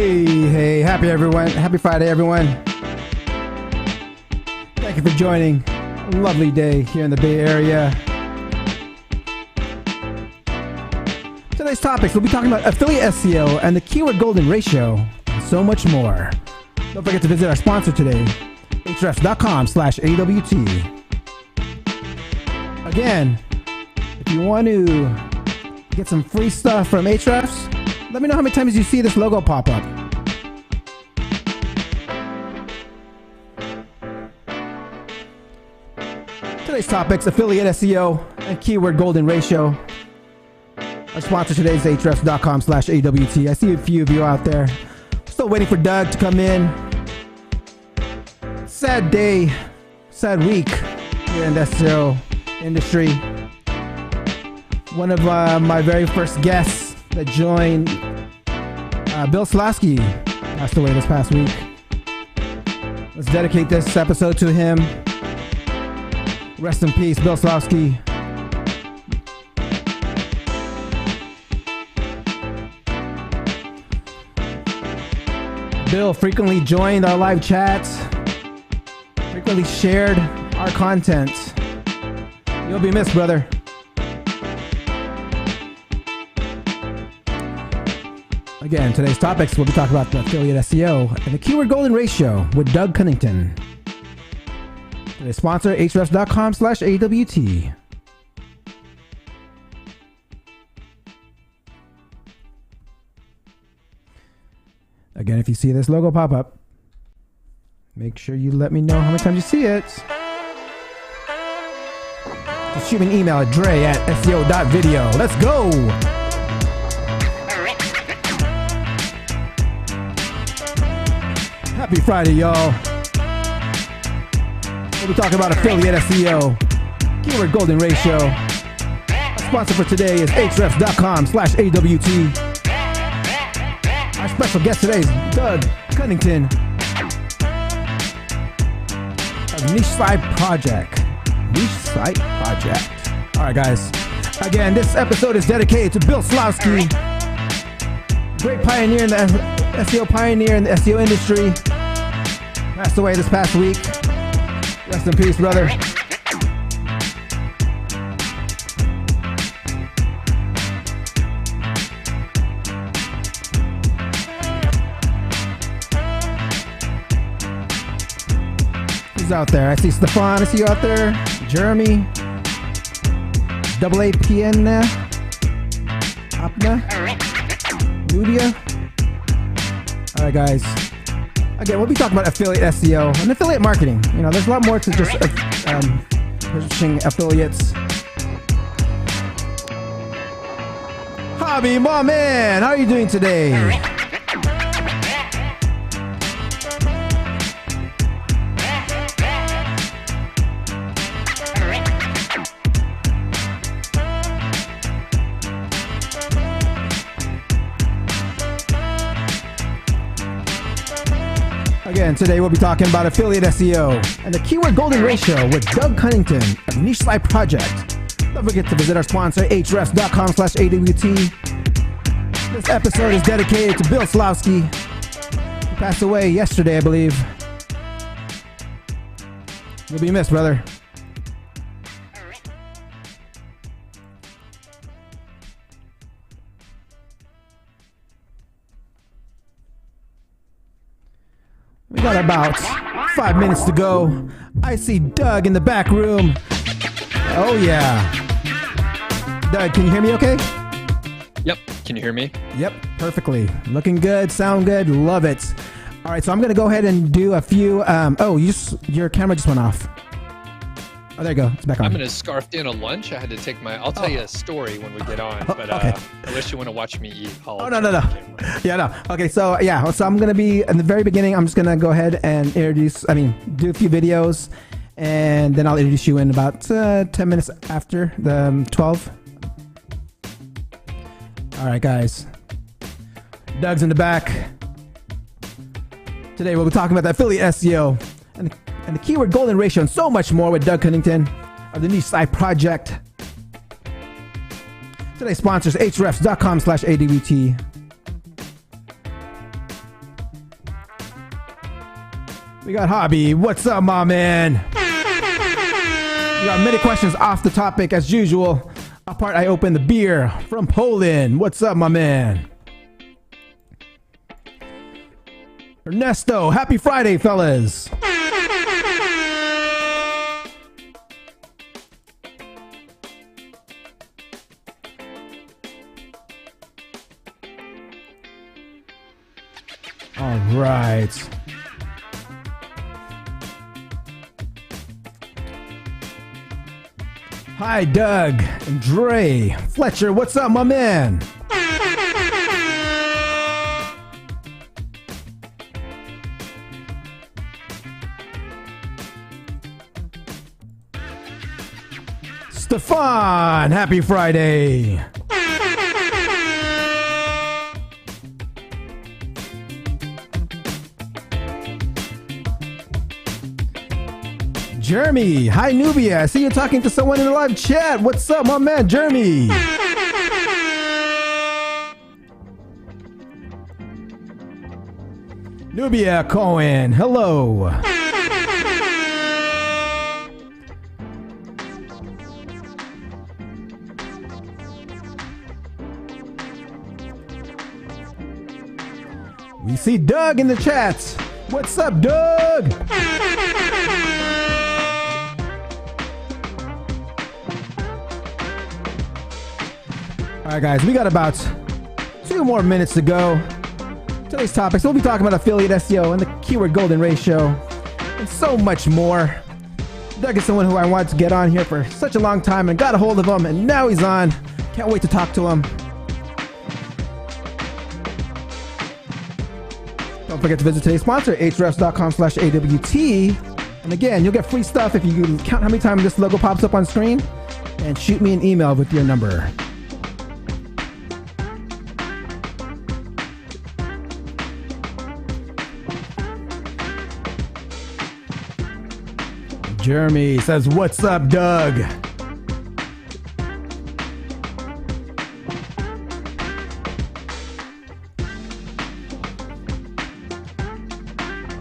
Hey, happy Friday, everyone. Thank you for joining. A lovely day here in the Bay Area. Today's topics, we'll be talking about affiliate SEO and the keyword golden ratio, and so much more. Don't forget to visit our sponsor today, hrefscom/AWT. Again, if you want to get some free stuff from Ahrefs, let me know how many times you see this logo pop up. Today's topics, affiliate SEO and keyword golden ratio. Our sponsor today is hrefs.com/AWT. I see a few of you out there. Still waiting for Doug to come in. Sad day, sad week here in the SEO industry. One of my very first guests that joined, Bill Slawski, passed away this past week. Let's dedicate this episode to him. Rest in peace, Bill Slawski. Bill frequently joined our live chats, frequently shared our content. You'll be missed, brother. Again, today's topics, we'll be talking about the affiliate SEO and the keyword golden ratio with Doug Cunnington. Today's sponsor, hrefs.com/AWT. Again, if you see this logo pop up, make sure you let me know how many times you see it. Just shoot me an email at dre@seo.video. Let's go! Happy Friday, y'all. We'll be talking about affiliate SEO, keyword golden ratio. Our sponsor for today is hrefs.com/AWT. Our special guest today is Doug Cunnington of Niche Site Project. All right, guys. Again, this episode is dedicated to Bill Slawski, great pioneer in the SEO pioneer in the SEO industry. Passed away this past week. Rest in peace, brother. Who's out there? I see Stephan. I see you out there. Jeremy. AAPN. Apna. Nudia. All right, guys. Again, we'll be talking about affiliate SEO and affiliate marketing. You know, there's a lot more to just pushing affiliates. Hobby, my man, how are you doing today? Again, today we'll be talking about affiliate SEO and the keyword golden ratio with Doug Cunnington of Niche Site Project. Don't forget to visit our sponsor, hrefs.com/AWT. This episode is dedicated to Bill Slawski, who passed away yesterday, I believe. You'll be missed, brother. We got about 5 minutes to go. I see Doug in the back room. Oh, yeah. Doug, can you hear me okay? Yep. Can you hear me? Yep, perfectly. Looking good, sound good, love it. All right, so I'm going to go ahead and do a few... your camera just went off. Oh, there you go. It's back on. I'm going to scarf in a lunch. I had to take my... I'll tell you a story when we get on, but okay. Unless you want to watch me eat. No. Yeah, no. Okay, so I'm going to be... In the very beginning, I'm just going to go ahead and do a few videos, and then I'll introduce you in about 10 minutes after the 12. All right, guys. Doug's in the back. Today, we'll be talking about the affiliate SEO and the keyword golden ratio and so much more with Doug Cunnington of the Niche Site Project. Today's sponsors, hrefs.com/AWT. We got Hobby. What's up, my man? We got many questions off the topic as usual. Apart, I open the beer from Poland. What's up, my man? Ernesto, happy Friday, fellas. All right. Hi, Doug and Dre. Fletcher, what's up, my man? Stephan, happy Friday. Jeremy, hi Nubia. I see you talking to someone in the live chat. What's up, my man, Jeremy? Nubia Cohen, hello. We see Doug in the chat. What's up, Doug? All right, guys, we got about 2 more minutes to go. Today's topics, we'll be talking about affiliate SEO and the keyword golden ratio and so much more. Doug is someone who I wanted to get on here for such a long time and got a hold of him, and now he's on. Can't wait to talk to him. Don't forget to visit today's sponsor, hrefscom/AWT. And again, you'll get free stuff if you count how many times this logo pops up on screen, and shoot me an email with your number. Jeremy says, what's up, Doug?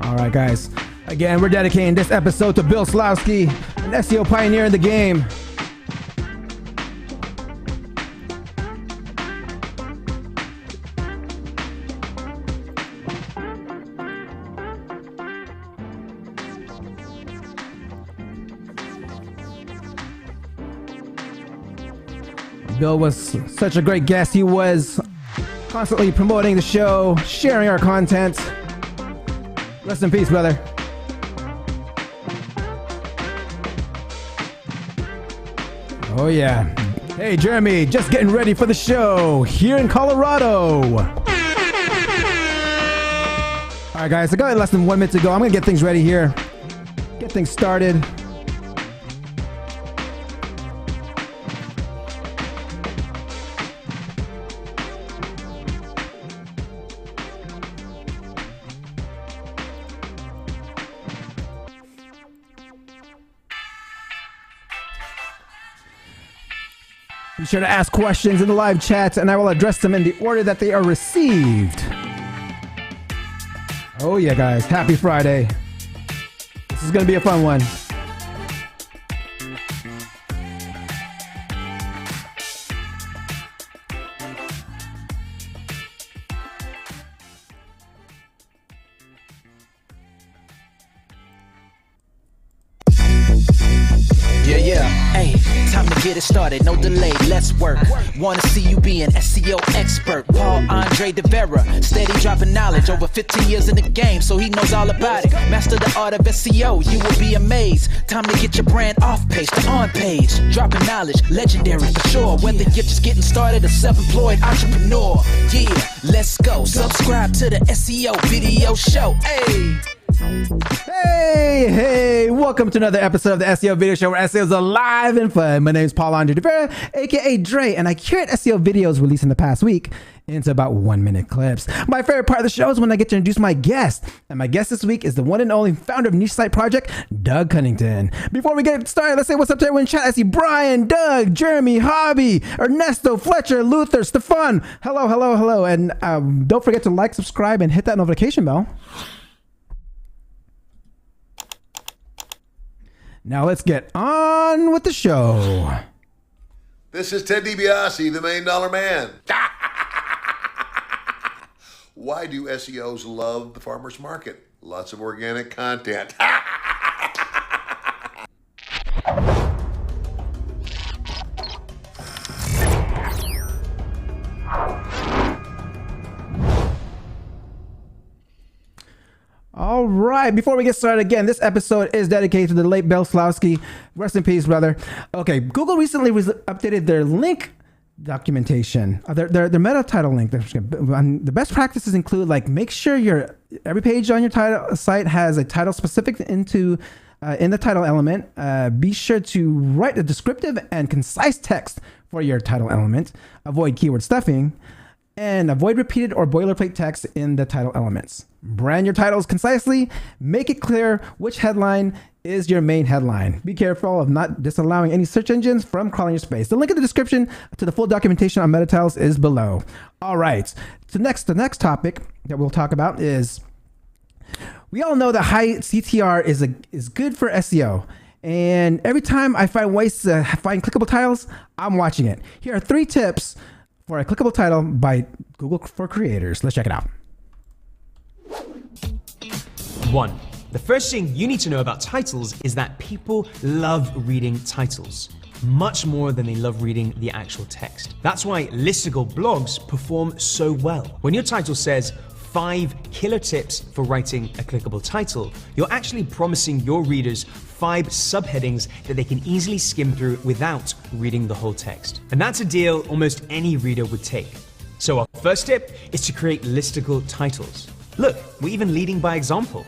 All right, guys. Again, we're dedicating this episode to Bill Slawski, an SEO pioneer in the game. Bill was such a great guest. He was constantly promoting the show, sharing our content. Rest in peace, brother. Oh, yeah. Hey, Jeremy, just getting ready for the show here in Colorado. All right, guys, I got less than 1 minute to go. I'm going to get things ready here, get things started. Be sure to ask questions in the live chat, and I will address them in the order that they are received. Oh yeah, guys. Happy Friday. This is going to be a fun one. Get it started, no delay, let's work. Wanna see you be an SEO expert. Paul Andre De Vera, steady dropping knowledge. Over 15 years in the game, so he knows all about it. Master the art of SEO, you will be amazed. Time to get your brand off page to on page. Dropping knowledge, legendary for sure. Whether you're just getting started or self-employed entrepreneur. Yeah, let's go. Subscribe to the SEO video show. Hey! Hey, welcome to another episode of the SEO Video Show, where SEO is alive and fun. My name is Paul Andre De Vera, aka Dre, and I curate SEO videos released in the past week into about 1 minute clips. My favorite part of the show is when I get to introduce my guest, and my guest this week is the one and only founder of Niche Site Project, Doug Cunnington. Before we get started, let's say what's up to everyone in chat. I see Brian, Doug, Jeremy, Hobby, Ernesto, Fletcher, Luther, Stephan. Hello, and don't forget to like, subscribe, and hit that notification bell. Now let's get on with the show. This is Ted DiBiase, the $1 Million Man. Why do SEOs love the farmer's market? Lots of organic content. All right, before we get started again, this episode is dedicated to the late Bill Slawski. Rest in peace, brother. Okay, Google recently updated their link documentation, their meta title link. The best practices include, like, make sure every page on your title site has a title specific in the title element. Be sure to write a descriptive and concise text for your title element. Avoid keyword stuffing. And avoid repeated or boilerplate text in the title elements. Brand your titles concisely. Make it clear which headline is your main headline. Be careful of not disallowing any search engines from crawling your space. The link in the description to the full documentation on meta titles is below. All right. The next topic that we'll talk about is, we all know that high CTR is good for SEO. And every time I find ways to find clickable titles, I'm watching it. Here are 3 tips for a clickable title by Google for Creators. Let's check it out. 1. The first thing you need to know about titles is that people love reading titles much more than they love reading the actual text. That's why listicle blogs perform so well. When your title says 5 killer tips for writing a clickable title, you're actually promising your readers 5 subheadings that they can easily skim through without reading the whole text. And that's a deal almost any reader would take. So our first tip is to create listicle titles. Look, we're even leading by example.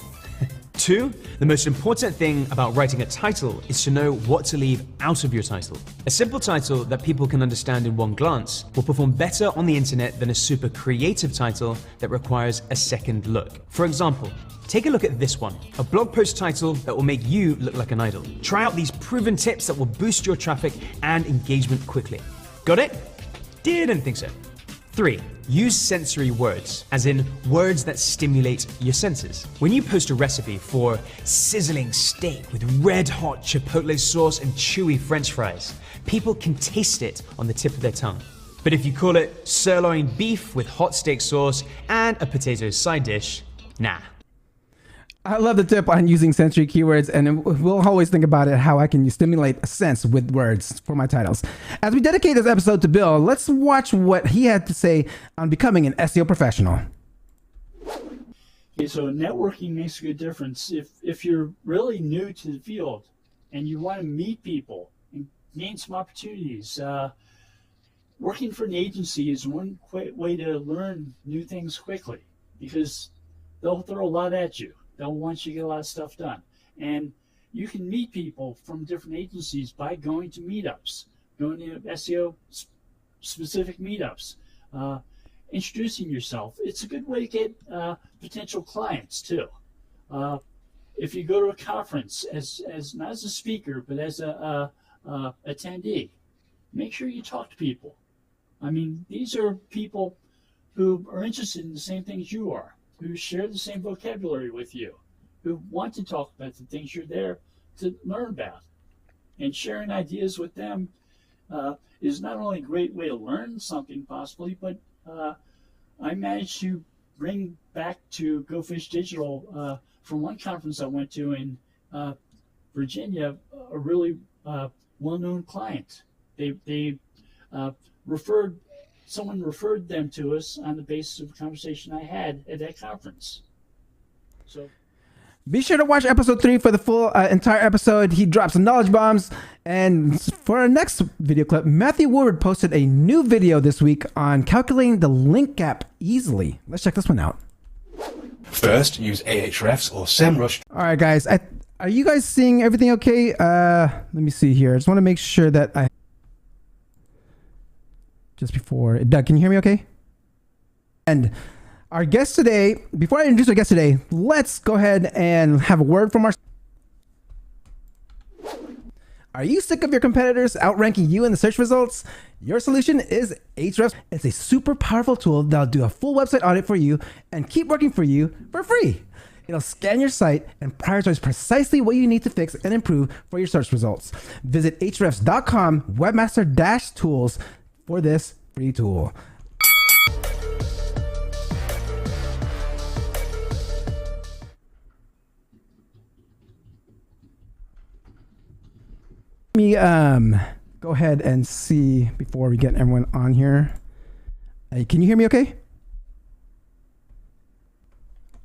2, the most important thing about writing a title is to know what to leave out of your title. A simple title that people can understand in one glance will perform better on the internet than a super creative title that requires a second look. For example, take a look at this one, a blog post title that will make you look like an idol. Try out these proven tips that will boost your traffic and engagement quickly. Got it? Didn't think so. 3, use sensory words, as in words that stimulate your senses. When you post a recipe for sizzling steak with red hot chipotle sauce and chewy french fries, people can taste it on the tip of their tongue. But if you call it sirloin beef with hot steak sauce and a potato side dish, nah. I love the tip on using sensory keywords, and we'll always think about it, how I can stimulate a sense with words for my titles. As we dedicate this episode to Bill, let's watch what he had to say on becoming an SEO professional. Okay, so networking makes a good difference. If you're really new to the field and you want to meet people and gain some opportunities, working for an agency is one way to learn new things quickly, because they'll throw a lot at you. They'll want you to get a lot of stuff done. And you can meet people from different agencies by going to meetups, going to SEO specific meetups, introducing yourself. It's a good way to get potential clients too. If you go to a conference as not as a speaker, but as a attendee, make sure you talk to people. I mean, these are people who are interested in the same things you are, who share the same vocabulary with you, who want to talk about the things you're there to learn about. And sharing ideas with them is not only a great way to learn something possibly, but I managed to bring back to Go Fish Digital from one conference I went to in Virginia, a really well-known client. Someone referred them to us on the basis of a conversation I had at that conference. So, be sure to watch episode 3 for the full entire episode. He drops knowledge bombs. And for our next video clip, Matthew Woodward posted a new video this week on calculating the link gap easily. Let's check this one out. First, use Ahrefs or SEMrush. All right, guys. Are you guys seeing everything okay? Let me see here. I just want to make sure that just before, Doug, can you hear me okay? And our guest today, before I introduce our guest today, let's go ahead and have a word from our... Are you sick of your competitors outranking you in the search results? Your solution is Ahrefs. It's a super powerful tool that'll do a full website audit for you and keep working for you for free. It'll scan your site and prioritize precisely what you need to fix and improve for your search results. Visit hrefs.com webmaster-tools for this free tool. Let me go ahead and see before we get everyone on here. Hey, can you hear me okay?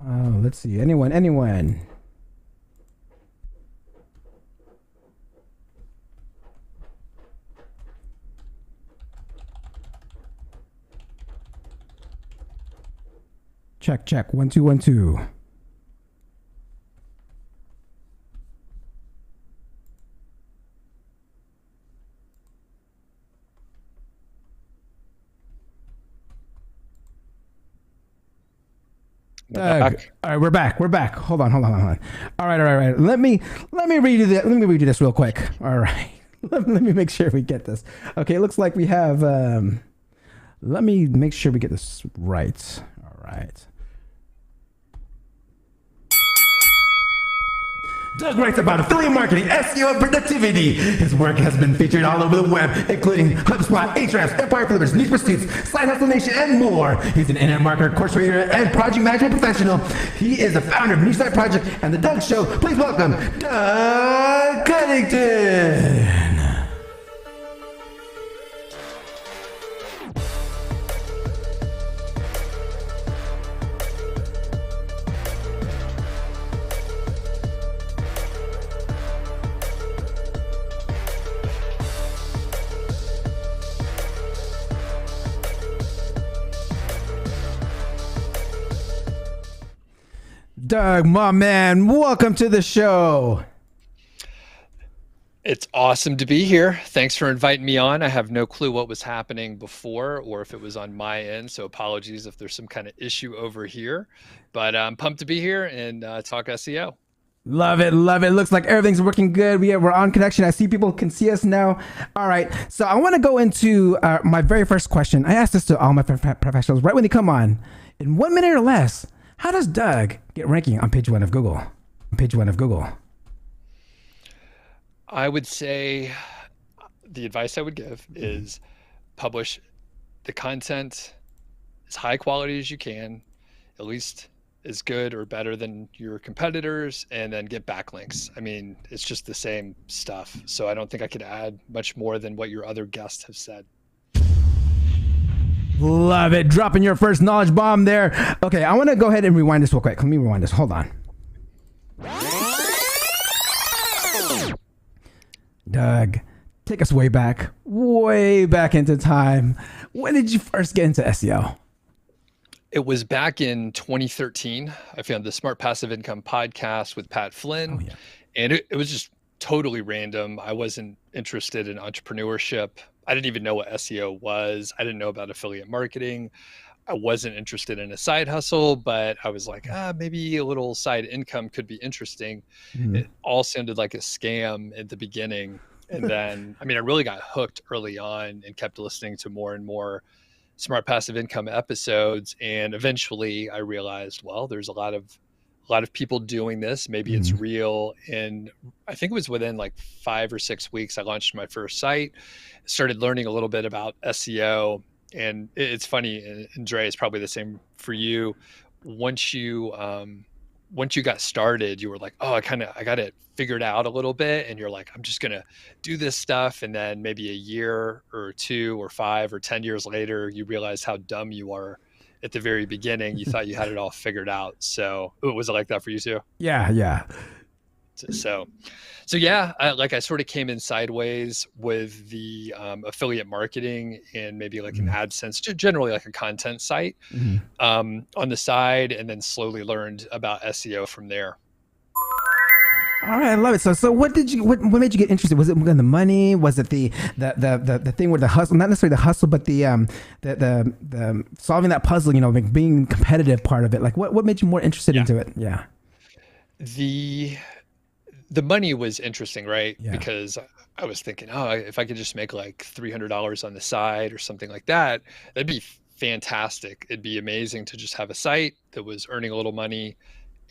Let's see. Anyone? Check. 1 2 1 2. Back. All right, we're back. Hold on. All right. Let me redo this real quick. All right. Let me make sure we get this. Okay, it looks like we have let me make sure we get this right. All right. Doug writes about affiliate marketing, SEO, and productivity. His work has been featured all over the web, including HubSpot, Ahrefs, Empire Flippers, Niche Pursuits, Side Hustle Nation, and more. He's an internet marketer, course creator, and project management professional. He is the founder of New Site Project and The Doug Show. Please welcome Doug Cunnington. Doug, my man, welcome to the show. It's awesome to be here. Thanks for inviting me on. I have no clue what was happening before or if it was on my end, so apologies if there's some kind of issue over here. But I'm pumped to be here and talk SEO. Love it. Looks like everything's working good. We're on connection. I see people can see us now. All right. So I want to go into my very first question. I asked this to all my professionals right when they come on. In 1 minute or less, how does Doug get ranking on page one of Google? I would say the advice I would give is publish the content as high quality as you can, at least as good or better than your competitors, and then get backlinks. I mean, it's just the same stuff. So I don't think I could add much more than what your other guests have said. Love it. Dropping your first knowledge bomb there. Okay, I want to go ahead and rewind this real quick. Let me rewind this. Hold on. Doug, take us way back into time. When did you first get into SEO? It was back in 2013. I found the Smart Passive Income podcast with Pat Flynn. And it was just totally random. I wasn't interested in entrepreneurship. I didn't even know what SEO was. I didn't know about affiliate marketing. I wasn't interested in a side hustle, but I was like, maybe a little side income could be interesting. It all sounded like a scam at the beginning. And then, I really got hooked early on and kept listening to more and more Smart Passive Income episodes. And eventually I realized, well, there's a lot of people doing this. Maybe it's real. And I think it was within like 5 or 6 weeks, I launched my first site, started learning a little bit about SEO. And it's funny, and Dre, it's probably the same for you. Once you got started, you were like, oh, I got it figured out a little bit. And you're like, I'm just going to do this stuff. And then maybe a year or 2 or 5 or 10 years later, you realize how dumb you are. At the very beginning, you thought you had it all figured out. So was it like that for you too? Yeah. So yeah, I sort of came in sideways with the affiliate marketing and maybe like an AdSense, generally like a content site on the side, and then slowly learned about SEO from there. All right, I love it. So what made you get interested? Was it the money? Was it the thing with the hustle? Not necessarily the hustle, but the solving that puzzle, like being competitive part of it. Like what made you more interested into it? Yeah. The money was interesting, right? Yeah. Because I was thinking, if I could just make like $300 on the side or something like that, that'd be fantastic. It'd be amazing to just have a site that was earning a little money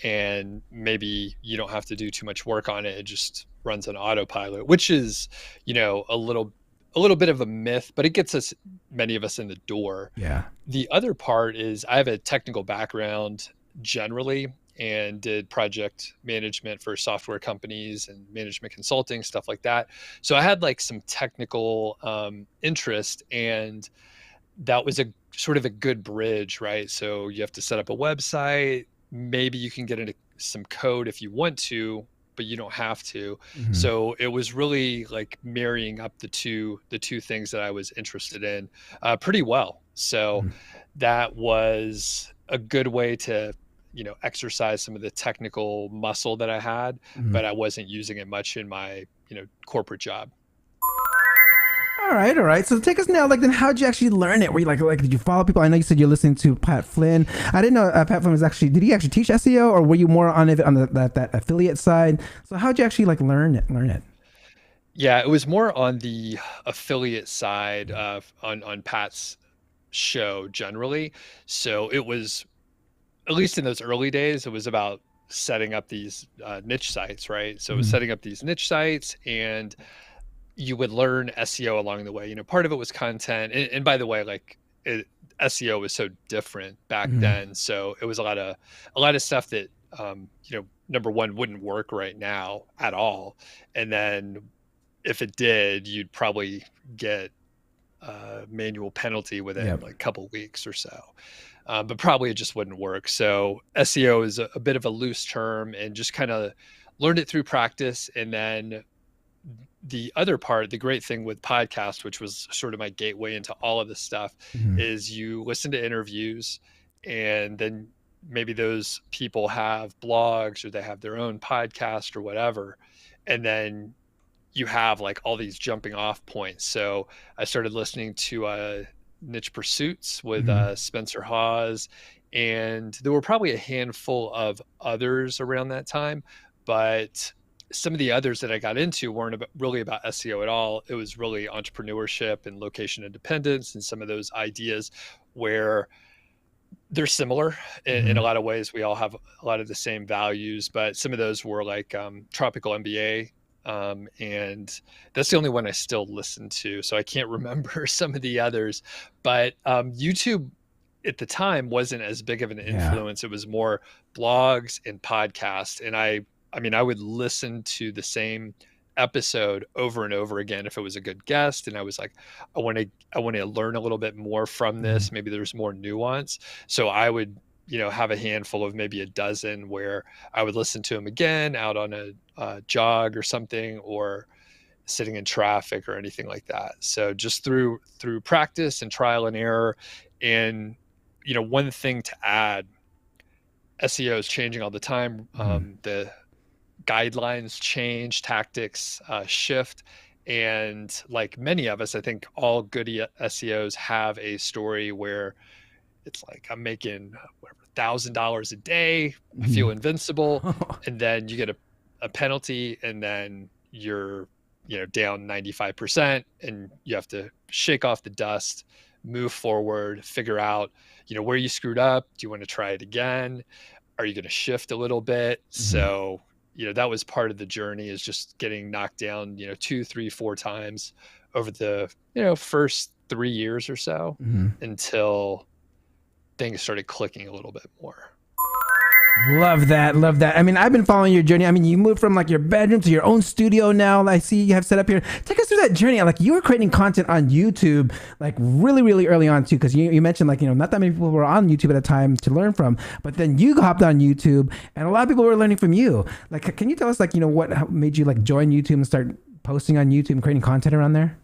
and maybe you don't have to do too much work on it. It just runs on autopilot, which is, a little bit of a myth, but it gets many of us in the door. Yeah. The other part is I have a technical background generally, and did project management for software companies and management consulting, stuff like that. So I had like some technical interest, and that was a sort of a good bridge, right? So you have to set up a website. Maybe you can get into some code if you want to, but you don't have to. Mm-hmm. So it was really like marrying up the two things that I was interested in pretty well. So that was a good way to exercise some of the technical muscle that I had, but I wasn't using it much in my, corporate job. All right. So take us now, then how'd you actually learn it? Were you like, did you follow people? I know you said you're listening to Pat Flynn. I didn't know Pat Flynn did he actually teach SEO, or were you more on it on that affiliate side? So how'd you actually learn it? Yeah, it was more on the affiliate side on Pat's show generally. So it was, at least in those early days, it was about setting up these niche sites, right? So it was setting up these niche sites, and you would learn SEO along the way. Part of it was content. And by the way, SEO was so different back then. So it was a lot of stuff that, number one, wouldn't work right now at all. And then if it did, you'd probably get a manual penalty within a couple weeks or so. But probably it just wouldn't work. So SEO is a bit of a loose term, and just kind of learned it through practice. And then the other part, the great thing with podcasts, which was sort of my gateway into all of this stuff, is you listen to interviews, and then maybe those people have blogs or they have their own podcast or whatever. And then you have all these jumping off points. So I started listening to Niche Pursuits with Spencer Hawes, and there were probably a handful of others around that time, but some of the others that I got into weren't really about SEO at all. It was really entrepreneurship and location independence, and some of those ideas where they're similar in a lot of ways. We all have a lot of the same values, but some of those were Tropical MBA. And that's the only one I still listen to. So I can't remember some of the others, but YouTube at the time wasn't as big of an influence. It was more blogs and podcasts. And I would listen to the same episode over and over again if it was a good guest, and I was like, I want to learn a little bit more from this. Maybe there's more nuance. So I would have a handful of maybe a dozen where I would listen to them again out on a jog or something, or sitting in traffic or anything like that. So just through practice and trial and error. And one thing to add, SEO is changing all the time. The guidelines change, tactics shift, and like many of us, I think all good SEOs have a story where it's like, I'm making $1,000 a day, I feel invincible, and then you get a penalty, and then you're down 95%, and you have to shake off the dust, move forward, figure out where you screwed up. Do you want to try it again? Are you going to shift a little bit? So that was part of the journey, is just getting knocked down 2, 3, 4 times over the first 3 years or so, until things started clicking a little bit more. Love that. I mean, I've been following your journey. I mean, you moved from your bedroom to your own studio now. I see you have set up here. Take us through that journey. You were creating content on YouTube, really, really early on too, because you mentioned not that many people were on YouTube at a time to learn from, but then you hopped on YouTube, and a lot of people were learning from you. Can you tell us what made you join YouTube and start posting on YouTube and creating content around there?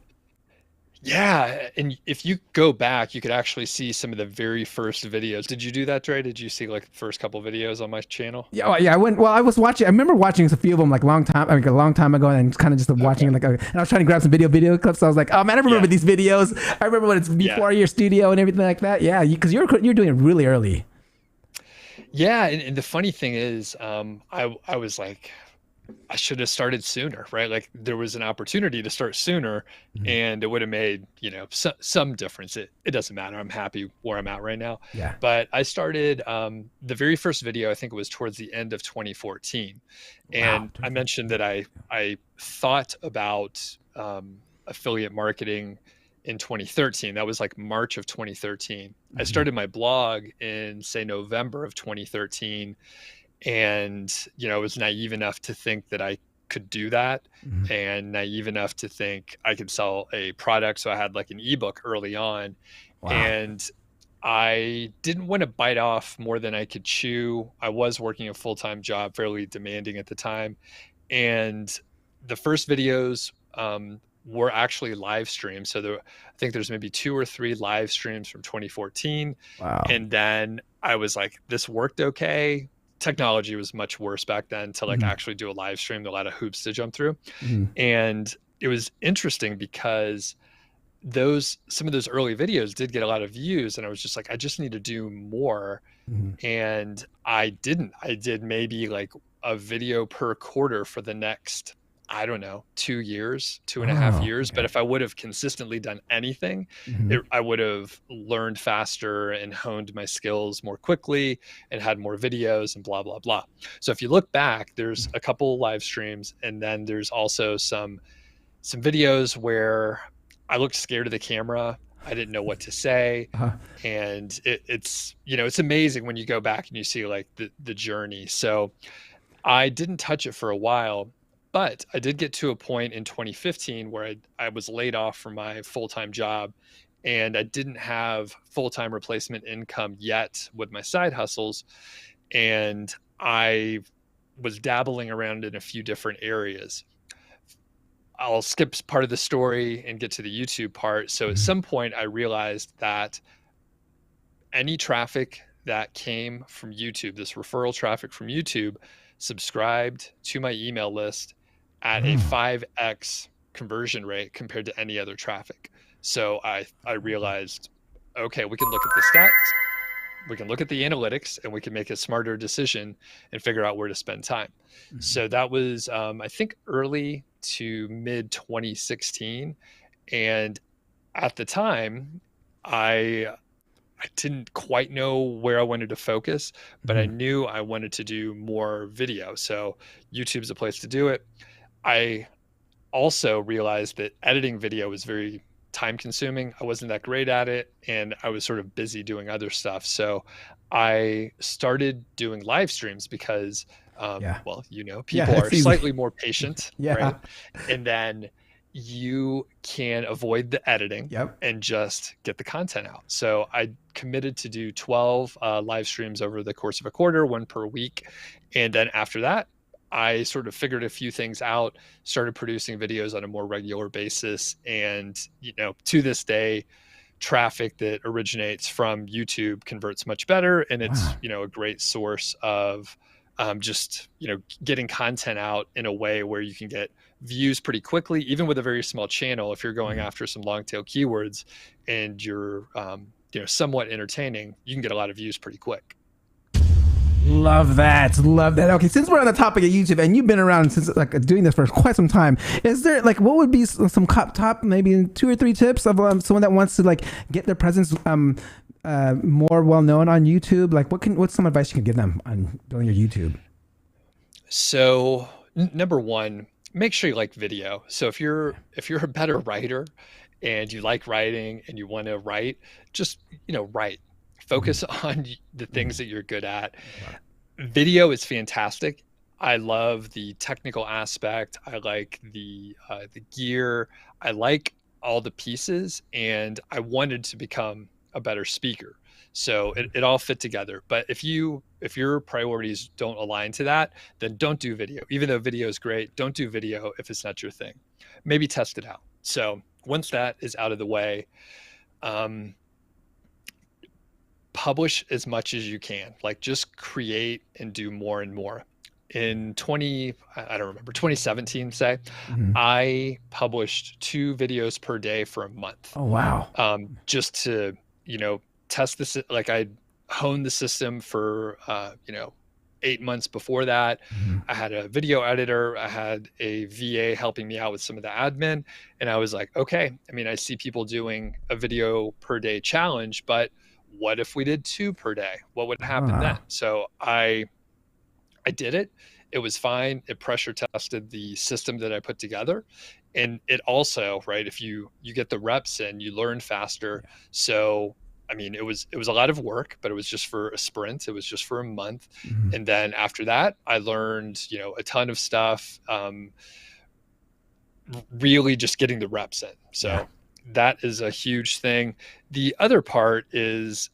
Yeah, and if you go back, you could actually see some of the very first videos. Did you do that, Dre? Did you see the first couple videos on my channel? Yeah, I went. Well, I was watching. I remember watching a few of them a long time ago, and kind of just watching and I was trying to grab some video clips. So I was like, oh man, I remember these videos. I remember when it's before your studio and everything like that. Yeah, because you're doing it really early. Yeah, and the funny thing is, I was I should have started sooner, right? Like there was an opportunity to start sooner, and it would have made, some difference. It doesn't matter. I'm happy where I'm at right now. Yeah. But I started, the very first video, I think it was towards the end of 2014. And I mentioned that I thought about, affiliate marketing in 2013. That was like March of 2013. I started my blog in, say, November of 2013. And, I was naive enough to think that I could do that, and naive enough to think I could sell a product. So I had like an ebook early on. And I didn't want to bite off more than I could chew. I was working a full-time job, fairly demanding at the time. And the first videos, were actually live streams. So I think there's maybe 2 or 3 live streams from 2014. And then I was like, this worked okay. Technology was much worse back then to like actually do a live stream. There were a lot of hoops to jump through. And it was interesting because some of those early videos did get a lot of views, and I was just like, I just need to do more. And I did maybe like a video per quarter for the next, I don't know, 2 years, 2.5 years. But if I would have consistently done anything, I would have learned faster and honed my skills more quickly and had more videos and blah, blah, blah. So if you look back, there's a couple live streams, and then there's also some videos where I looked scared of the camera. I didn't know what to say. And it's amazing when you go back and you see like the journey. So I didn't touch it for a while. But I did get to a point in 2015 where I was laid off from my full-time job, and I didn't have full-time replacement income yet with my side hustles. And I was dabbling around in a few different areas. I'll skip part of the story and get to the YouTube part. So at some point I realized that any traffic that came from YouTube, this referral traffic from YouTube, subscribed to my email list at a 5x conversion rate compared to any other traffic. So I realized, okay, we can look at the stats, we can look at the analytics, and we can make a smarter decision and figure out where to spend time. So that was, I think, early to mid 2016. And at the time, I didn't quite know where I wanted to focus, but I knew I wanted to do more video. So YouTube's a place to do it. I also realized that editing video was very time consuming. I wasn't that great at it, and I was sort of busy doing other stuff. So I started doing live streams because, people are slightly more patient, right? And then you can avoid the editing and just get the content out. So I committed to do 12 live streams over the course of a quarter, 1 per week. And then after that, I sort of figured a few things out, started producing videos on a more regular basis. And, to this day, traffic that originates from YouTube converts much better. And it's, a great source of just, getting content out in a way where you can get views pretty quickly, even with a very small channel. If you're going after some long tail keywords and you're, somewhat entertaining, you can get a lot of views pretty quick. Love that. Okay, since we're on the topic of YouTube and you've been around since like doing this for quite some time, is there like what would be some top maybe 2 or 3 tips of someone that wants to like get their presence more well known on YouTube? Like what's some advice you can give them on building your YouTube? So number one, make sure you like video. So if you're a better writer and you like writing and you want to write, just write. Focus on the things that you're good at. Video is fantastic. I love the technical aspect. I like the gear. I like all the pieces, and I wanted to become a better speaker. So it all fit together. But if your priorities don't align to that, then don't do video. Even though video is great, don't do video if it's not your thing. Maybe test it out. So once that is out of the way, publish as much as you can. Like just create and do more and more. In 2017, say, I published 2 videos per day for a month. Oh, wow. Just to, test this. Like I honed the system for, 8 months before that. I had a video editor. I had a VA helping me out with some of the admin. And I was like, okay, I mean, I see people doing a video per day challenge, but what if we did 2 per day? What would happen then? So I did it. It was fine. It pressure tested the system that I put together. And it also, right, if you get the reps in, you learn faster. So I mean, it was a lot of work, but it was just for a sprint. It was just for a month. And then after that, I learned, a ton of stuff, really just getting the reps in. So that is a huge thing. The other part is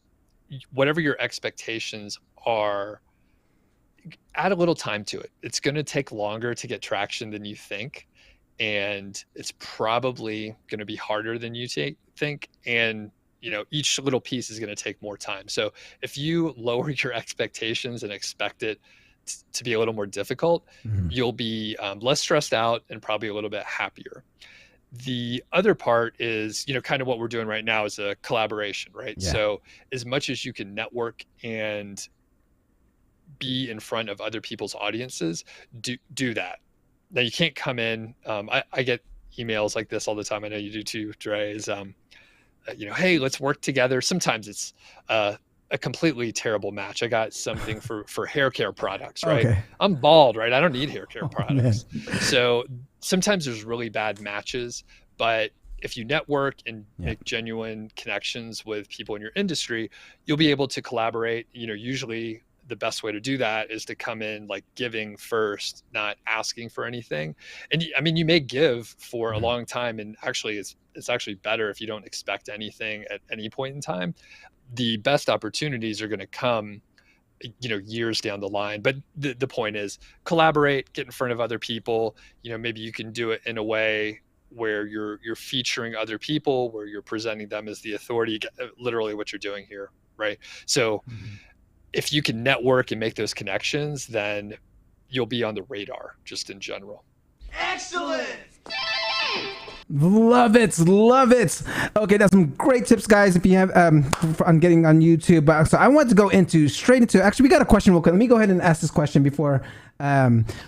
whatever your expectations are, add a little time to it. It's going to take longer to get traction than you think. And it's probably going to be harder than you think. And each little piece is going to take more time. So if you lower your expectations and expect it to be a little more difficult, you'll be less stressed out and probably a little bit happier. The other part is, kind of what we're doing right now is a collaboration, right? Yeah. So as much as you can network and be in front of other people's audiences, do that. Now you can't come in. I get emails like this all the time. I know you do too, Dre, is, hey, let's work together. Sometimes it's a completely terrible match. I got something for hair care products, right? Okay. I'm bald, right? I don't need hair care products. So sometimes there's really bad matches, but if you network and make genuine connections with people in your industry, you'll be able to collaborate. Usually the best way to do that is to come in like giving first, not asking for anything. And I mean, you may give for a long time, and actually it's actually better if you don't expect anything at any point in time. The best opportunities are going to come, years down the line. But the point is collaborate, get in front of other people. Maybe you can do it in a way where you're featuring other people, where you're presenting them as the authority, literally what you're doing here, right? So if you can network and make those connections, then you'll be on the radar just in general. Excellent. Love it. Okay, that's some great tips, guys. If you have on getting on YouTube, so I want to go straight into. Actually, we got a question. Let me go ahead and ask this question before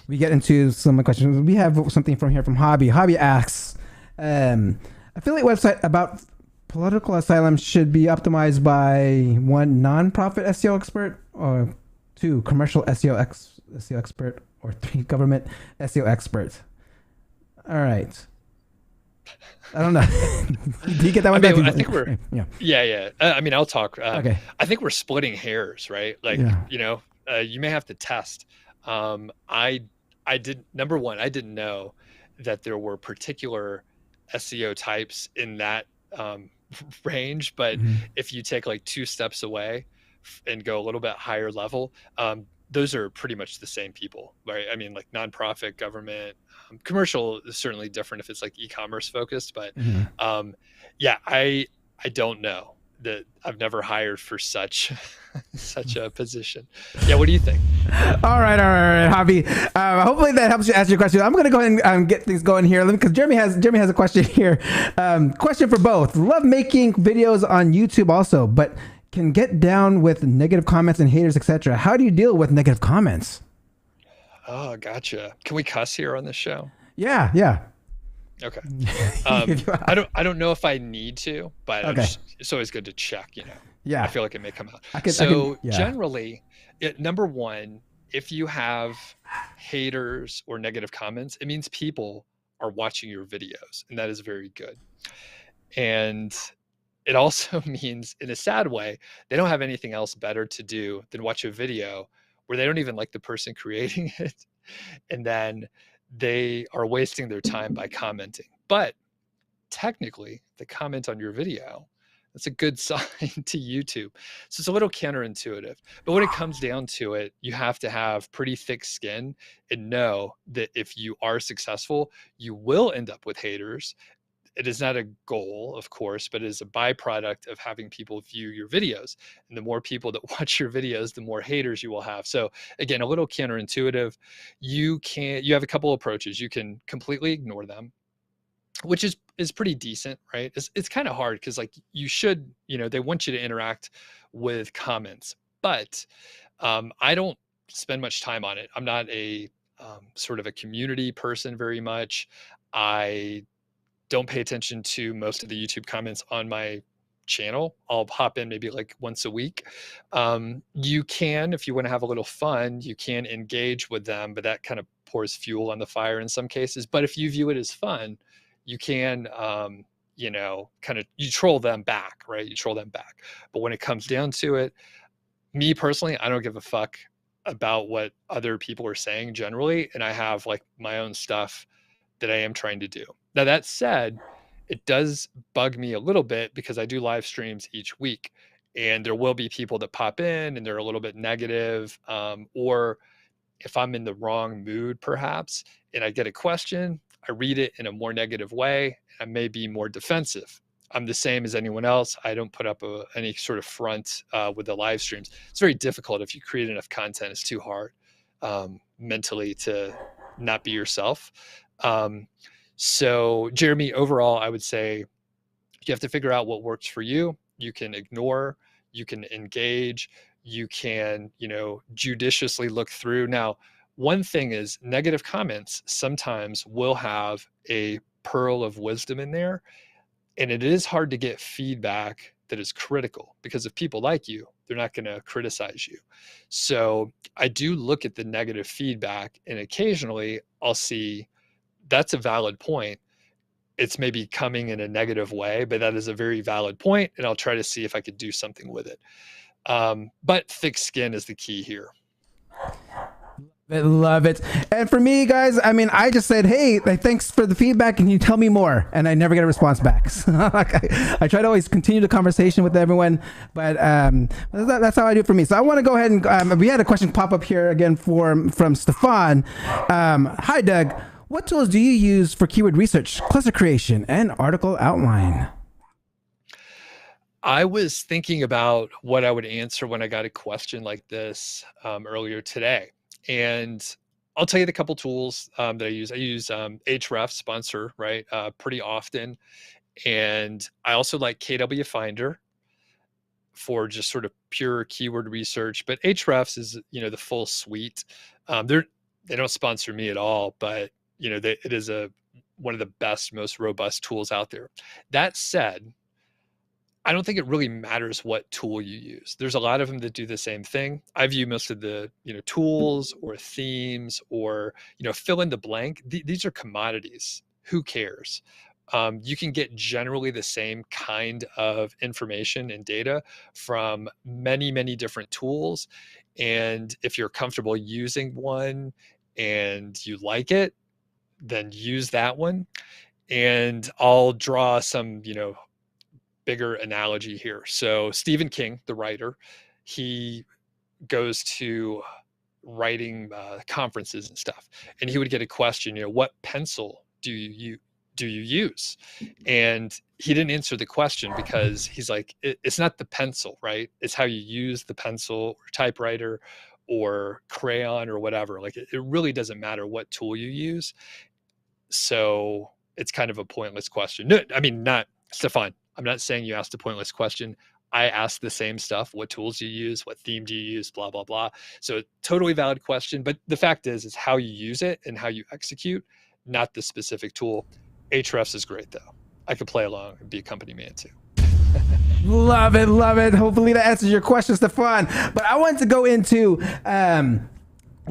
we get into some of the questions. We have something from Hobby. Hobby asks, affiliate website about political asylum should be optimized by 1 nonprofit SEO expert, or 2 commercial SEO expert, or 3 government SEO expert. All right. I don't know. Do you get that one? I think we're, yeah. I mean, I'll talk. Okay. I think we're splitting hairs, right? Like, you may have to test. I didn't know that there were particular SEO types in that range, but if you take like 2 steps away and go a little bit higher level, those are pretty much the same people, right? I mean, like nonprofit, government, commercial is certainly different if it's like e-commerce focused, but I don't know. That I've never hired for such a position. Yeah, what do you think? All right, Hobby. Hopefully that helps you answer your question. I'm going to go ahead and get things going here because Jeremy has a question here. Question for both. Love making videos on YouTube also, but can get down with negative comments and haters, etc. How do you deal with negative comments? Oh, gotcha. Can we cuss here on this show? Yeah. Okay. I don't know if I need to, but it's always good to check, Yeah. I feel like it may come out. Generally, number one, if you have haters or negative comments, it means people are watching your videos, and that is very good. And it also means, in a sad way, they don't have anything else better to do than watch a video where they don't even like the person creating it. And then they are wasting their time by commenting. But technically, the comment on your video, that's a good sign to YouTube. So it's a little counterintuitive. But when it comes down to it, you have to have pretty thick skin and know that if you are successful, you will end up with haters. It is not a goal, of course, but it is a byproduct of having people view your videos. And the more people that watch your videos, the more haters you will have. So again, a little counterintuitive. You have a couple approaches. You can completely ignore them, which is pretty decent, right? It's kind of hard because like you should, they want you to interact with comments, but I don't spend much time on it. I'm not a sort of a community person very much. I don't pay attention to most of the YouTube comments on my channel. I'll hop in maybe like once a week. You can, if you want to have a little fun, you can engage with them, but that kind of pours fuel on the fire in some cases. But if you view it as fun, you can, you know, kind of, you troll them back, right? You troll them back. But when it comes down to it, me personally, I don't give a fuck about what other people are saying generally. And I have like my own stuff that I am trying to do. Now, that said, it does bug me a little bit because I do live streams each week, and there will be people that pop in and they're a little bit negative, or if I'm in the wrong mood, perhaps, and I get a question, I read it in a more negative way. I may be more defensive. I'm the same as anyone else. I don't put up any sort of front with the live streams. It's very difficult if you create enough content. It's too hard mentally to not be yourself. So Jeremy, overall, I would say you have to figure out what works for you. You can ignore, you can engage, you can, you know, judiciously look through. Now, one thing is negative comments sometimes will have a pearl of wisdom in there. And it is hard to get feedback that is critical, because if people like you, they're not going to criticize you. So I do look at the negative feedback, and occasionally I'll see that's a valid point. It's maybe coming in a negative way, but that is a very valid point, and I'll try to see if I could do something with it. But thick skin is the key here. I love it. And for me, guys, I mean, I just said, hey, thanks for the feedback. Can you tell me more? And I never get a response back. So, I try to always continue the conversation with everyone, but that's how I do it for me. So I want to go ahead and we had a question pop up here again from Stephan. Hi, Doug. What tools do you use for keyword research, cluster creation, and article outline? I was thinking about what I would answer when I got a question like this earlier today. And I'll tell you the couple tools that I use. I use Ahrefs, sponsor, right, pretty often. And I also like KW Finder for just sort of pure keyword research. But Ahrefs is, you know, the full suite. They don't sponsor me at all, but, you know, it is one of the best, most robust tools out there. That said, I don't think it really matters what tool you use. There's a lot of them that do the same thing. I view most of the, you know, tools or themes or, you know, fill in the blank. These are commodities. Who cares? You can get generally the same kind of information and data from many, many different tools. And if you're comfortable using one and you like it, then use that one. And I'll draw some, you know, bigger analogy here. So Stephen King, the writer, he goes to writing conferences and stuff, and he would get a question, you know, what pencil do you use? And he didn't answer the question because he's like, it's not the pencil, right? It's how you use the pencil or typewriter or crayon or whatever. Like it really doesn't matter what tool you use. So it's kind of a pointless question. No, I mean, not Stephan. I'm not saying you asked a pointless question. I asked the same stuff. What tools do you use? What theme do you use? Blah, blah, blah. So totally valid question. But the fact is how you use it and how you execute, not the specific tool. Ahrefs is great, though. I could play along and be a company man, too. Love it. Love it. Hopefully that answers your question, Stephan. But I wanted to go into...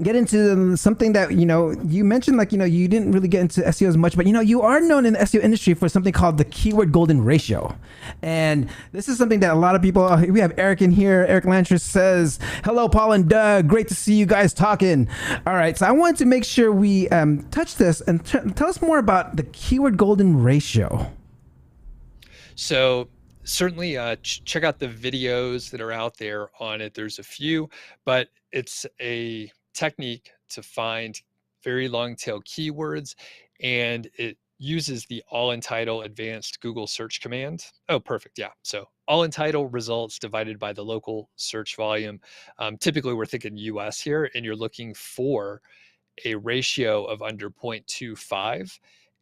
get into something that, you know, you mentioned, like, you know, you didn't really get into SEO as much, but, you know, you are known in the SEO industry for something called the keyword golden ratio. And this is something that a lot of people, we have Eric in here. Eric Lancher says, hello, Paul and Doug. Great to see you guys talking. All right. So I wanted to make sure we touch this and tell us more about the keyword golden ratio. So certainly check out the videos that are out there on it. There's a few, but it's a technique to find very long tail keywords, and it uses the all in title advanced Google search command. Oh, perfect. Yeah. So all in title results divided by the local search volume. Typically we're thinking US here, and you're looking for a ratio of under 0.25.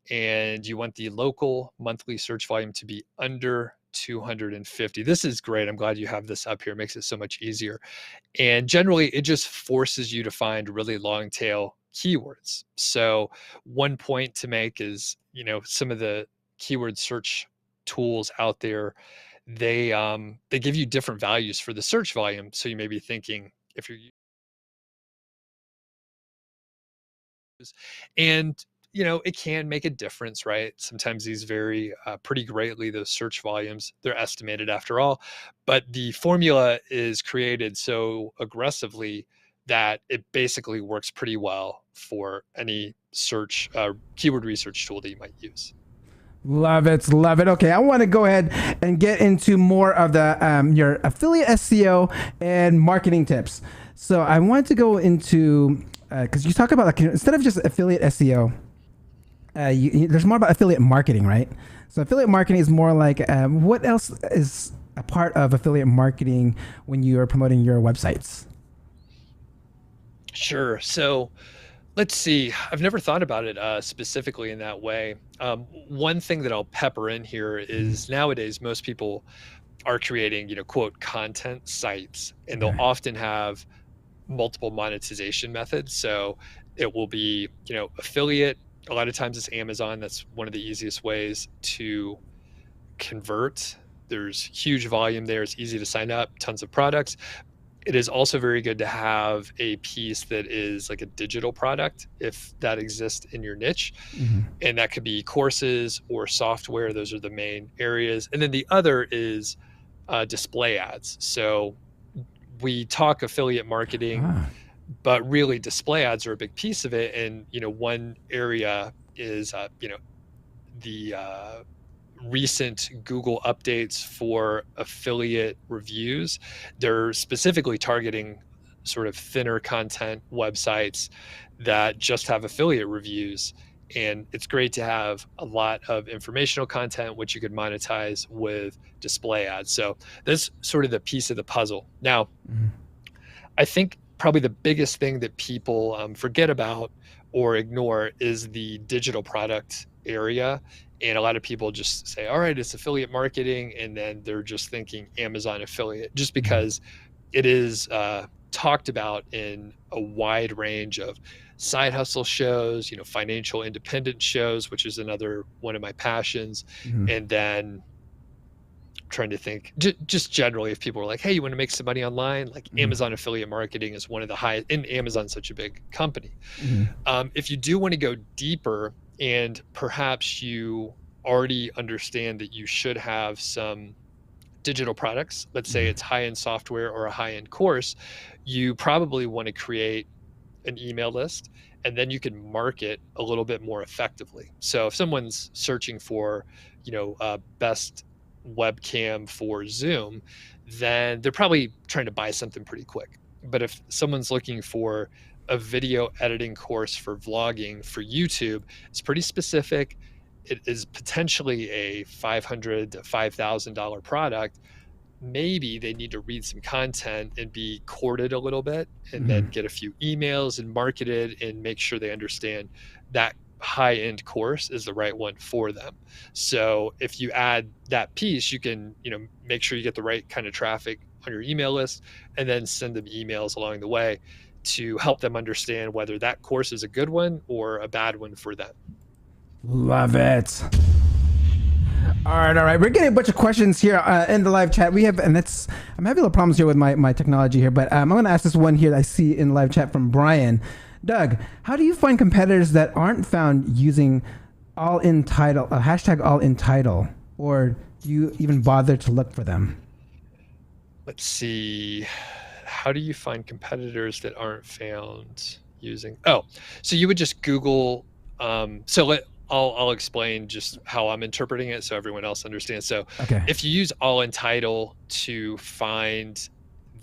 and you want the local monthly search volume to be under 250. This is great. I'm glad you have this up here. It makes it so much easier. And generally, it just forces you to find really long tail keywords. So one point to make is, some of the keyword search tools out there, they give you different values for the search volume. So you may be thinking, if you're and it can make a difference, right? Sometimes these vary pretty greatly, those search volumes. They're estimated after all, but the formula is created so aggressively that it basically works pretty well for any search keyword research tool that you might use. Love it. Okay, I want to go ahead and get into more of the your affiliate SEO and marketing tips. So I want to go into because you talk about instead of just affiliate SEO, there's more about affiliate marketing, right? So affiliate marketing is more like what else is a part of affiliate marketing when you are promoting your websites? Sure. So let's see. I've never thought about it specifically in that way. One thing that I'll pepper in here is nowadays most people are creating, quote, content sites, and they'll often have multiple monetization methods. So it will be, affiliate. A lot of times it's Amazon. That's one of the easiest ways to convert. There's huge volume there. It's easy to sign up, tons of products. It is also very good to have a piece that is like a digital product, if that exists in your niche. Mm-hmm. And that could be courses or software. Those are the main areas. And then the other is display ads. So we talk affiliate marketing, but really display ads are a big piece of it. And, one area is, the recent Google updates for affiliate reviews. They're specifically targeting sort of thinner content websites that just have affiliate reviews. And it's great to have a lot of informational content, which you could monetize with display ads. So that's sort of the piece of the puzzle. Now, I think probably the biggest thing that people forget about or ignore is the digital product area. And a lot of people just say, all right, it's affiliate marketing. And then they're just thinking Amazon affiliate, just because it is talked about in a wide range of side hustle shows, financial independent shows, which is another one of my passions. And then trying to think just generally, if people are like, hey, you want to make some money online, like Amazon affiliate marketing is one of the highest, and Amazon's such a big company. If you do want to go deeper, and perhaps you already understand that you should have some digital products, let's say it's high-end software or a high-end course, you probably want to create an email list, and then you can market a little bit more effectively. So if someone's searching for, best webcam for Zoom, then they're probably trying to buy something pretty quick. But if someone's looking for a video editing course for vlogging for YouTube, it's pretty specific. It is potentially a $500 to $5,000 product. Maybe they need to read some content and be courted a little bit, and then get a few emails and market it and make sure they understand that high-end course is the right one for them. So if you add that piece, you can, make sure you get the right kind of traffic on your email list, and then send them emails along the way to help them understand whether that course is a good one or a bad one for them. Love it. All right. We're getting a bunch of questions here in the live chat. I'm having a little problems here with my technology here, but I'm going to ask this one here that I see in the live chat from Brian. Doug, how do you find competitors that aren't found using hashtag all in title, or do you even bother to look for them? Let's see. How do you find competitors that aren't found using? So you would just Google. I'll explain just how I'm interpreting it so everyone else understands. So if you use all in title to find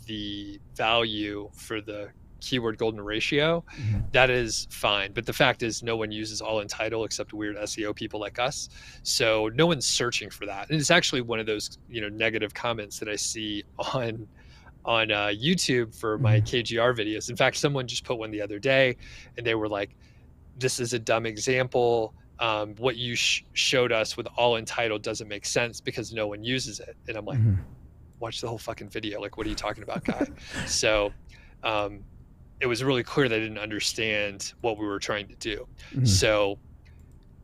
the value for the keyword golden ratio, that is fine. But the fact is no one uses all in title except weird SEO people like us. So no one's searching for that. And it's actually one of those, negative comments that I see on YouTube for my KGR videos. In fact, someone just put one the other day and they were like, this is a dumb example. what you showed us with all entitled doesn't make sense because no one uses it. And I'm like, watch the whole fucking video. Like, what are you talking about, guy? So it was really clear they didn't understand what we were trying to do. So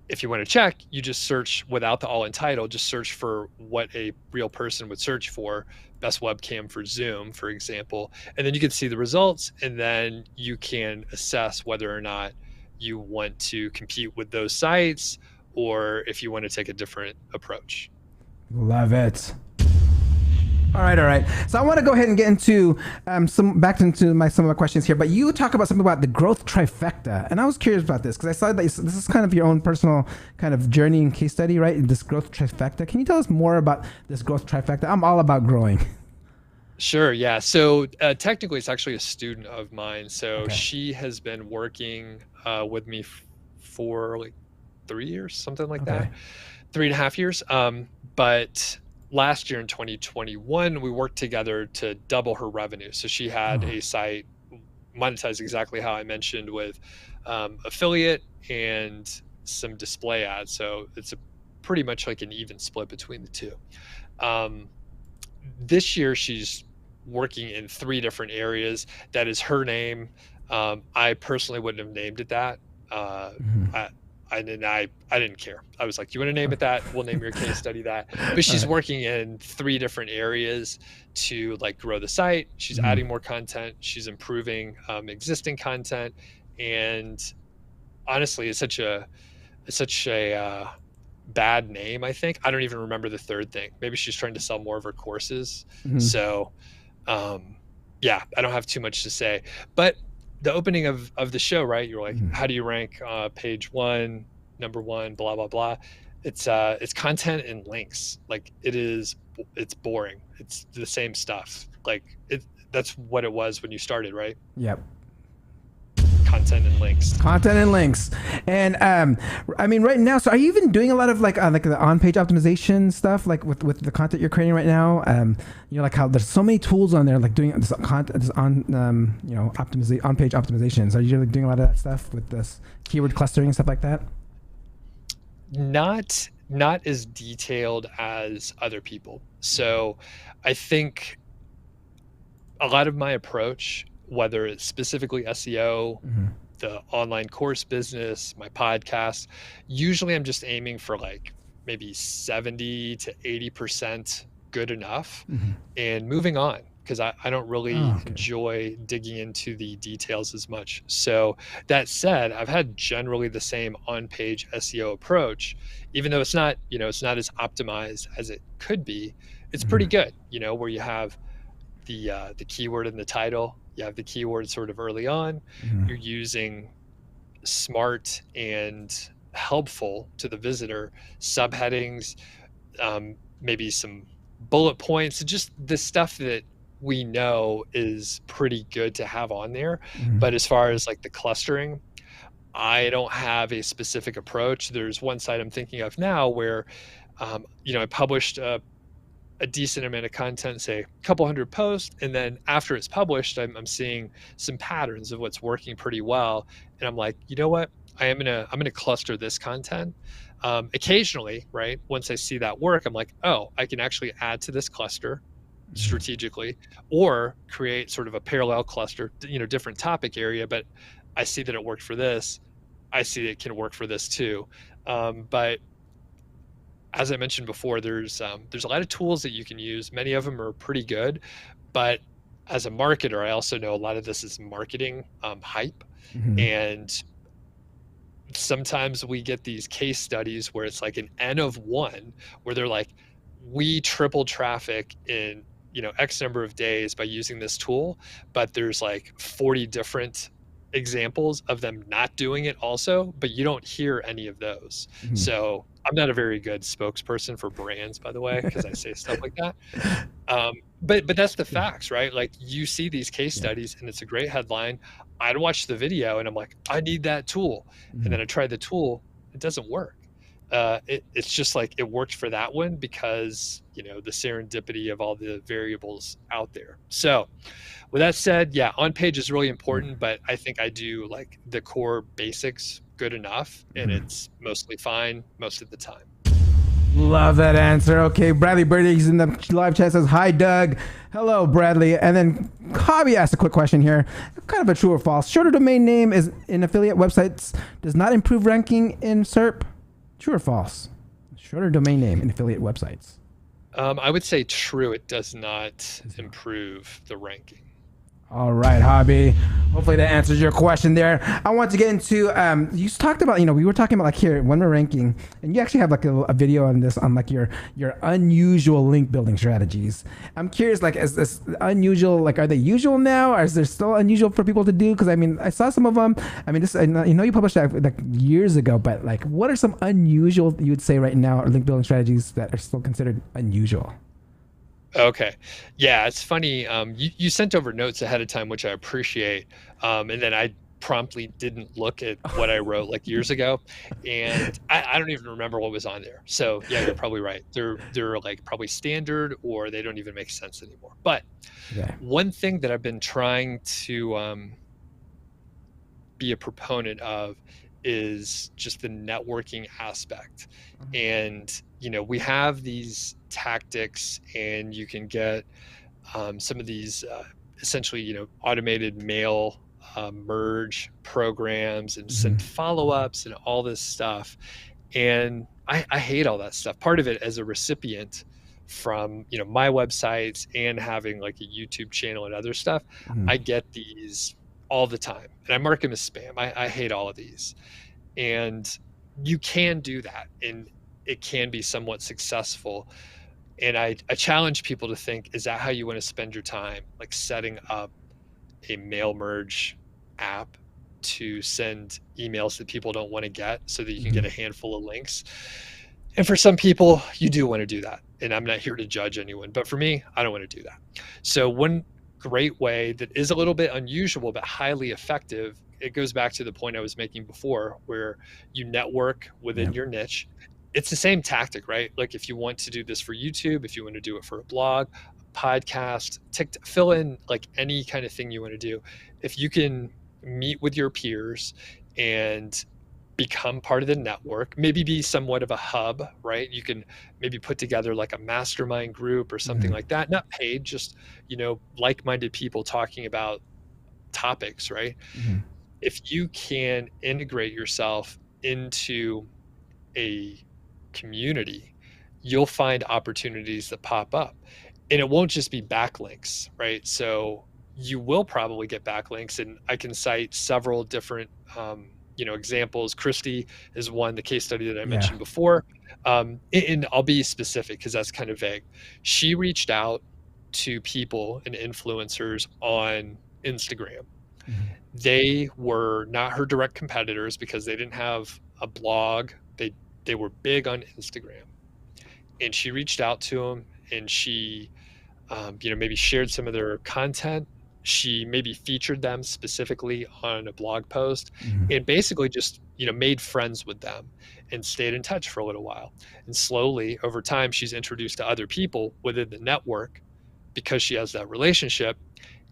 if you want to check, you just search without the all entitled, just search for what a real person would search for, best webcam for Zoom, for example, and then you can see the results, and then you can assess whether or not you want to compete with those sites or if you want to take a different approach. Love it. All right. So I want to go ahead and get into some of my questions here. But you talk about something about the growth trifecta, and I was curious about this because I saw that this is kind of your own personal kind of journey and case study, right? This growth trifecta. Can you tell us more about this growth trifecta? I'm all about growing. Sure. Yeah. So technically, it's actually a student of mine. So she has been working with me for like 3 years, something like that, 3.5 years. But last year in 2021, we worked together to double her revenue. So she had a site monetized exactly how I mentioned with affiliate and some display ads. So it's pretty much like an even split between the two. This year, she's working in 3 different areas. That is her name. I personally wouldn't have named it that. I didn't care. I was like, you want to name it that? We'll name your case study that. But she's working in 3 different areas to like grow the site. She's adding more content. She's improving existing content. And honestly, it's such a bad name, I think. I don't even remember the 3rd thing. Maybe she's trying to sell more of her courses. So yeah, I don't have too much to say. But the opening of the show, right? You're like, how do you rank page 1, number 1, blah, blah, blah. It's content and links. Like it's boring. It's the same stuff. Like that's what it was when you started, right? Yep. Content and links. And I mean, right now, so are you even doing a lot of like the on-page optimization stuff, like with the content you're creating right now? You know, like how there's so many tools on there, like doing this on-page optimizations. Are you really doing a lot of that stuff with this keyword clustering and stuff like that? Not as detailed as other people. So I think a lot of my approach, whether it's specifically SEO, the online course business, my podcast, usually I'm just aiming for like maybe 70 to 80% good enough and moving on, because I don't really enjoy digging into the details as much. So that said, I've had generally the same on-page SEO approach, even though it's not as optimized as it could be. It's pretty good, where you have the keyword in the title. You have the keyword sort of early on. You're using smart and helpful to the visitor subheadings, maybe some bullet points, just the stuff that we know is pretty good to have on there. But as far as like the clustering, I don't have a specific approach. There's one site I'm thinking of now where, I published a decent amount of content, say a couple hundred posts, and then after it's published, I'm seeing some patterns of what's working pretty well, and I'm like, you know what, I'm gonna cluster this content. Occasionally, right, once I see that work, I'm like, oh, I can actually add to this cluster strategically, or create sort of a parallel cluster, different topic area, but I see that it worked for this, I see it can work for this too. But as I mentioned before, there's a lot of tools that you can use. Many of them are pretty good, but as a marketer, I also know a lot of this is marketing hype. And sometimes we get these case studies where it's like an N of 1, where they're like, we tripled traffic in X number of days by using this tool, but there's like 40 different examples of them not doing it also, but you don't hear any of those. So I'm not a very good spokesperson for brands, by the way, because I say stuff like that. But that's the facts, right? Like you see these case studies and it's a great headline. I'd watch the video and I'm like, I need that tool. And then I try the tool, it doesn't work. It's just like it worked for that one because, the serendipity of all the variables out there. So with that said, yeah, on page is really important, but I think I do like the core basics good enough, and it's mostly fine most of the time. Love that answer. Okay, Bradley Birdie's in the live chat says, hi, Doug. Hello, Bradley. And then Hobby asked a quick question here. Kind of a true or false. Shorter domain name is in affiliate websites does not improve ranking in SERP. True or false? Shorter domain name in affiliate websites. I would say true. It does not improve the ranking. All right, Hobby. Hopefully that answers your question there. I want to get into, you talked about, we were talking about like here when we're ranking, and you actually have like a video on this on like your unusual link building strategies. I'm curious, like, is this unusual, like, are they usual now? Or is there still unusual for people to do? Because I saw some of them. I know you published that like years ago, but like, what are some unusual, you would say right now, or link building strategies that are still considered unusual? Okay. Yeah, it's funny. You sent over notes ahead of time, which I appreciate. And then I promptly didn't look at what I wrote like years ago. And I don't even remember what was on there. So yeah, you're probably right. They're like probably standard, or they don't even make sense anymore. But one thing that I've been trying to be a proponent of is just the networking aspect. And, we have these tactics, and you can get some of these essentially, automated mail merge programs and send follow-ups and all this stuff. And I hate all that stuff. Part of it as a recipient from, my websites and having like a YouTube channel and other stuff, I get these all the time, and I mark them as spam. I hate all of these. And you can do that, and it can be somewhat successful. And I challenge people to think, is that how you want to spend your time? Like setting up a mail merge app to send emails that people don't want to get so that you can get a handful of links. And for some people, you do want to do that. And I'm not here to judge anyone, but for me, I don't want to do that. So one great way that is a little bit unusual, but highly effective, it goes back to the point I was making before, where you network within your niche. It's the same tactic, right? Like if you want to do this for YouTube, if you want to do it for a blog, a podcast, TikTok, fill in like any kind of thing you want to do. If you can meet with your peers and become part of the network, maybe be somewhat of a hub, right? You can maybe put together like a mastermind group or something like that, not paid, just, like-minded people talking about topics, right? If you can integrate yourself into a community, you'll find opportunities that pop up. And it won't just be backlinks, right? So you will probably get backlinks, and I can cite several different examples. Christy is one, the case study that I mentioned before. And I'll be specific because that's kind of vague. She reached out to people and influencers on Instagram. They were not her direct competitors because they didn't have a blog. They were big on Instagram, and she reached out to them, and she, maybe shared some of their content. She maybe featured them specifically on a blog post, and basically just, made friends with them and stayed in touch for a little while. And slowly over time, she's introduced to other people within the network because she has that relationship.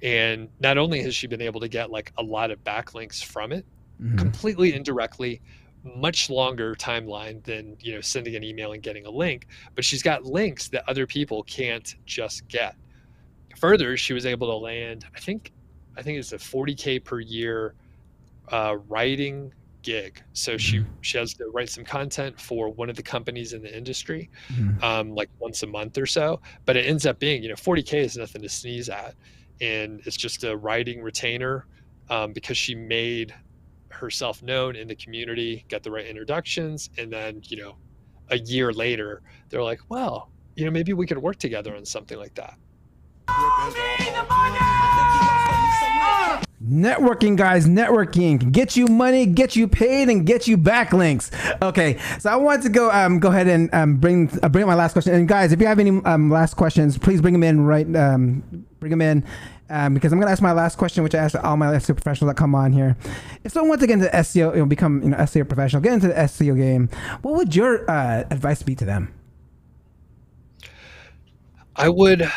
And not only has she been able to get like a lot of backlinks from it, completely indirectly, much longer timeline than, sending an email and getting a link, but she's got links that other people can't just get. Further, she was able to land, I think it's a $40K per year writing gig. So she has to write some content for one of the companies in the industry, like once a month or so, but it ends up being, $40K is nothing to sneeze at. And it's just a writing retainer because she made herself known in the community, got the right introductions, and then, a year later, they're like, well, maybe we could work together on something like that. Networking, guys, networking can get you money, get you paid, and get you backlinks. Okay, so I want to go ahead and bring my last question. And guys, if you have any last questions, please bring them in because I'm going to ask my last question, which I asked all my SEO professionals that come on here. If someone wants to get into SEO, become SEO professional, get into the SEO game, what would your advice be to them? I would.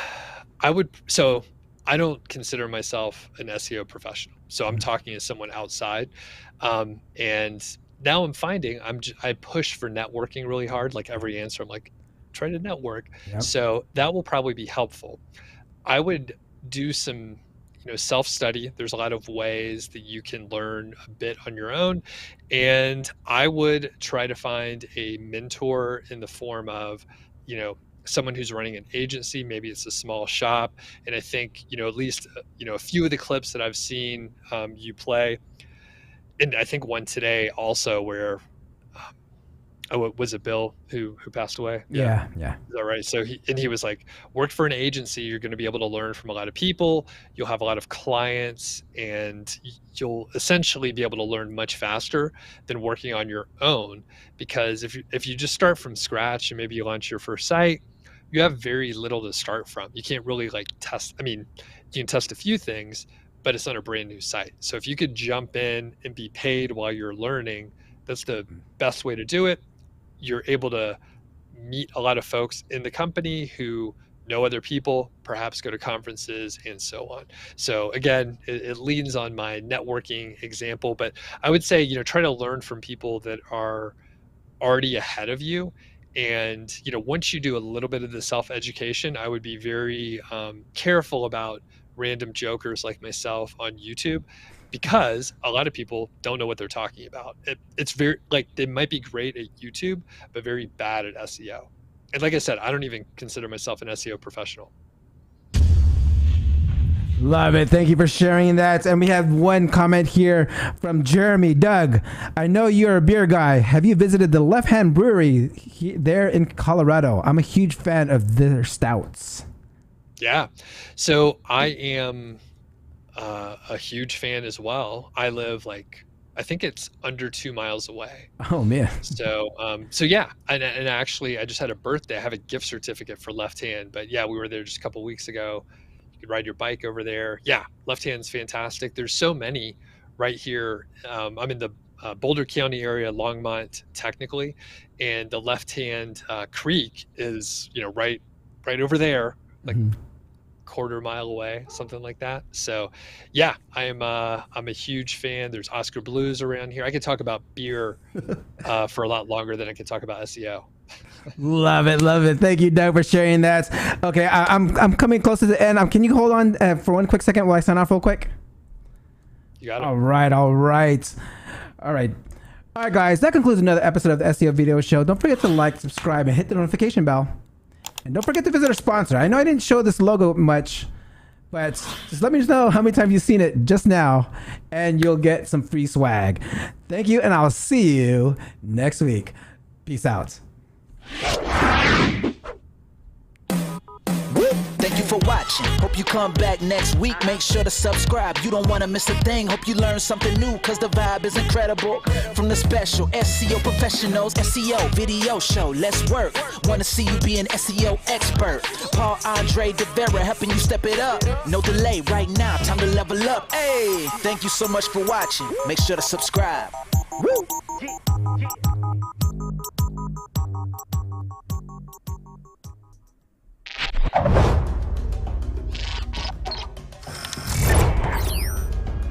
So I don't consider myself an SEO professional. So I'm talking as someone outside. And now I'm finding I push for networking really hard. Like every answer, I'm like, try to network. Yep. So that will probably be helpful. I would do some, self-study. There's a lot of ways that you can learn a bit on your own. And I would try to find a mentor in the form of, someone who's running an agency. Maybe it's a small shop. And I think, at least, a few of the clips that I've seen you play, and I think one today also where, was it Bill who passed away? Yeah. Is that right? So he was like, work for an agency. You're going to be able to learn from a lot of people. You'll have a lot of clients, and you'll essentially be able to learn much faster than working on your own. Because if you just start from scratch and maybe you launch your first site, you have very little to start from. You can't really test. I mean, you can test a few things, but it's on a brand new site. So if you could jump in and be paid while you're learning, that's the best way to do it. You're able to meet a lot of folks in the company who know other people, perhaps go to conferences and so on. So again, it leans on my networking example, but I would say, try to learn from people that are already ahead of you. And, once you do a little bit of the self-education, I would be very careful about random jokers like myself on YouTube, because a lot of people don't know what they're talking about. It's very, they might be great at YouTube, but very bad at SEO. And like I said, I don't even consider myself an SEO professional. Love it. Thank you for sharing that. And we have one comment here from Jeremy. Doug, I know you're a beer guy. Have you visited the Left Hand Brewery there in Colorado? I'm a huge fan of their stouts. Yeah. So I am a huge fan as well. I live I think it's under 2 miles away. Oh man. So yeah. And actually I just had a birthday. I have a gift certificate for Left Hand, but yeah, we were there just a couple of weeks ago. You could ride your bike over there. Yeah. Left Hand's fantastic. There's so many right here. I'm in the Boulder County area, Longmont technically, and the Left Hand Creek is, right over there, quarter mile away, something like that. So yeah, I'm a huge fan. There's Oscar Blues around here. I could talk about beer for a lot longer than I could talk about SEO. Love it. Thank you, Doug, for sharing that. Okay, I'm coming close to the end. Can you hold on for one quick second while I sign off real quick? You got it. All right, guys, that concludes another episode of the SEO Video Show. Don't forget to like, subscribe, and hit the notification bell. And don't forget to visit our sponsor. I know I didn't show this logo much, but just let me know how many times you've seen it just now, and you'll get some free swag. Thank you, and I'll see you next week. Peace out. Thank you for watching. Hope you come back next week. Make sure to subscribe. You don't want to miss a thing. Hope you learn something new, cause the vibe is incredible. From the special SEO Professionals SEO Video Show. Let's work. Want to see you be an SEO expert. Paul Andre DeVera helping you step it up. No delay right now. Time to level up. Hey, thank you so much for watching. Make sure to subscribe. Woo!